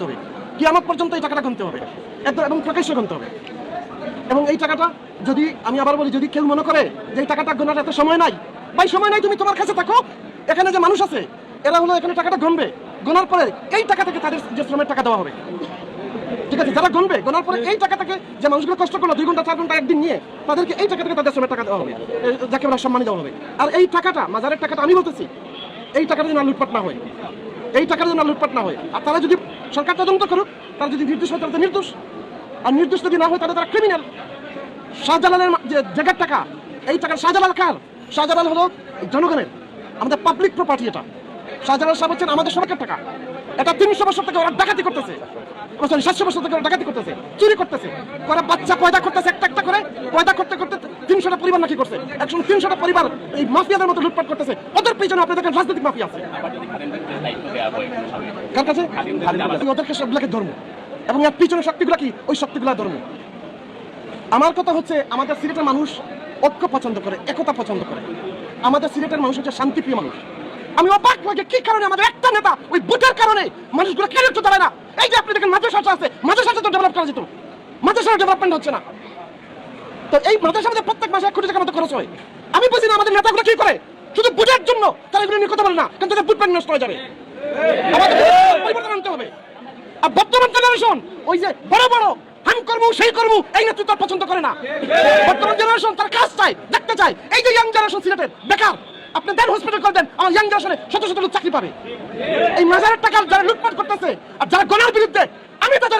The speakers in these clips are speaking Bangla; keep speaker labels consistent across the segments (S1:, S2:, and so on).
S1: হবে, কিয়ামত পর্যন্ত এই টাকাটা গুনতে হবে এবং প্রকাশ্যে গুনতে হবে। এবং এই টাকাটা যদি আমি আবার বলি, যদি কেউ মনে করে যে এই টাকাটা গোনার এত সময় নাই, ভাই সময় নাই, তুমি তোমার কাছে থাকো। এখানে যে মানুষ আছে এরা হলো এখানে টাকাটা গুনবে, গোনার পরে এই টাকা থেকে তাদের যে শ্রমের টাকা দেওয়া হবে, ঠিক আছে? যারা গুনবে, গোনার পরে এই টাকা থেকে যে মানুষগুলো কষ্ট করলো 2 ঘন্টা 4 ঘন্টা একদিন নিয়ে, তাদেরকে এই টাকা থেকে তাদের শ্রমের টাকা দেওয়া হবে, যাকে আমরা সম্মানী দেওয়া হবে। আর এই টাকাটা, মাজারের টাকাটা, আমি বলতেছি এই টাকাটা যেন লুটপাট না হয়, এই টাকার জন্য লুটপাট না হয়। আর তারা যদি সরকার তদন্ত করুক, তারা যদি নির্দোষ হয় তাহলে নির্দোষ, আর নির্দোষ যদি না হয় তাহলে তারা ক্রিমিনাল। শাহজালালের যে জায়গার টাকা, এই টাকা শাহজালাল কার? শাহজালাল হলো জনগণের, আমাদের পাবলিক প্রপার্টি। এটা শাহজালাল সাহেব হচ্ছেন আমাদের সরকার টাকা। এটা 300 বছর থেকে ওরা ডাকাতি করতেছে, 700 বছর থেকে ওরা ডাকাতি করতেছে, চুরি করতেছে, ওরা বাচ্চা পয়দা করতেছে, একটা একটা করে পয়দা করতে করতে 300টা পরিবার নাকি করছে। 300টা পরিবার এই মাফিয়াদের মতো লুটপাট করতেছে। ওদের পেছনে আপনি দেখেন রাজনৈতিক মাফিয়া আছে। কার কাছে? ওদেরকে সবগুলোকে ধর্ম, এবং এর পিছনে শক্তিগুলো কি? ওই শক্তিগুলো ধর্ম। আমার কথা হচ্ছে, আমাদের সিলেটের মানুষ ঐক্য পছন্দ করে, একতা পছন্দ করে। আমাদের সিলেটের মানুষ হচ্ছে শান্তিপ্রিয় মানুষ। আমি অবাক লাগে কি কারণে আমাদের একটা নেতা ওই বুথের কারণে মানুষগুলো কেন একটু দাঁড়ায় না। এই যে আপনি দেখেন মাদ্রাসা আছে, মাদ্রাসাটা তো ডেভেলপ করা যেত, মাদ্রাসার ডেভেলপমেন্ট হচ্ছে না। তো এই মাদ্রাসা আমাদের প্রত্যেক মাসে 1 কোটি টাকার মতো খরচ হয়। আমি বুঝি না আমাদের নেতাগুলো কি করে, শুধু বুথের জন্য তারা এগুলো নিয়ে কথা বলে না, কিন্তু তাদের বুথ ব্যাংক নষ্ট হয়ে যাবে। আমাদের পরিবর্তন আনতে হবে। আর বর্তমান জেনারেশন ওই যে বড় বড় আমি করবো সেই করবো এই নেতৃত্ব পছন্দ করে না। বর্তমান জেনারেশন তার কাজ চাই, দেখতে চাই। এই যে ইয়াং জেনারেশন সিলেটের বেকার, আপনি দেন হসপিটাল করে দেন, আমার ইয়াং জেনারেশনে শত শত লোক চাকরি পাবে। এই মাজারের টাকা যারা লুটপাট করতেছে আর যারা গণার বিরুদ্ধে, আমি তাদের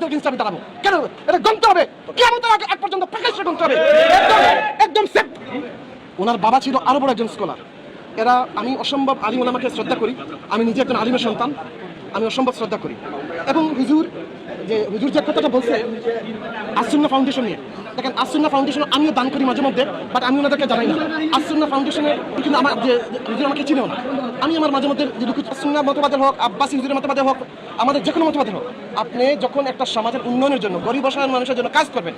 S1: এগেইনস্টে আমি দাঁড়াবো। কেন? এটা গণতে হবে, কিয়ামতের আগে এক পর্যন্ত প্রকাশ্যে গণতে হবে, একদম সেফ। ওনার বাবা ছিল আরো বড় একজন স্কলার। এরা, আমি অসম্ভব আলিম ওলামাকে শ্রদ্ধা করি, আমি নিজে একজন আলিমের সন্তান, আমি অসম্ভব শ্রদ্ধা করি। এবং হুজুর যে কথাটা বলছে আসুন্নাহ ফাউন্ডেশন নিয়ে, দেখেন আসুন্নাহ ফাউন্ডেশন আমিও দান করি মাঝে মধ্যে, বাট আমি ওনাদেরকে জানাই না। আসুন্নাহ ফাউন্ডেশনের কিন্তু আমার যে হুজুর আমাকে চিনেও না। আমি আমার মাঝে মধ্যে যদি আসুন্নাহ মতবাদের হোক, আব্বাসী হুজুরের মতবাদের হোক, আমাদের যে কোনো মতবাদের হোক, আপনি যখন একটা সমাজের উন্নয়নের জন্য, গরিব অসহায় মানুষের জন্য কাজ করবেন,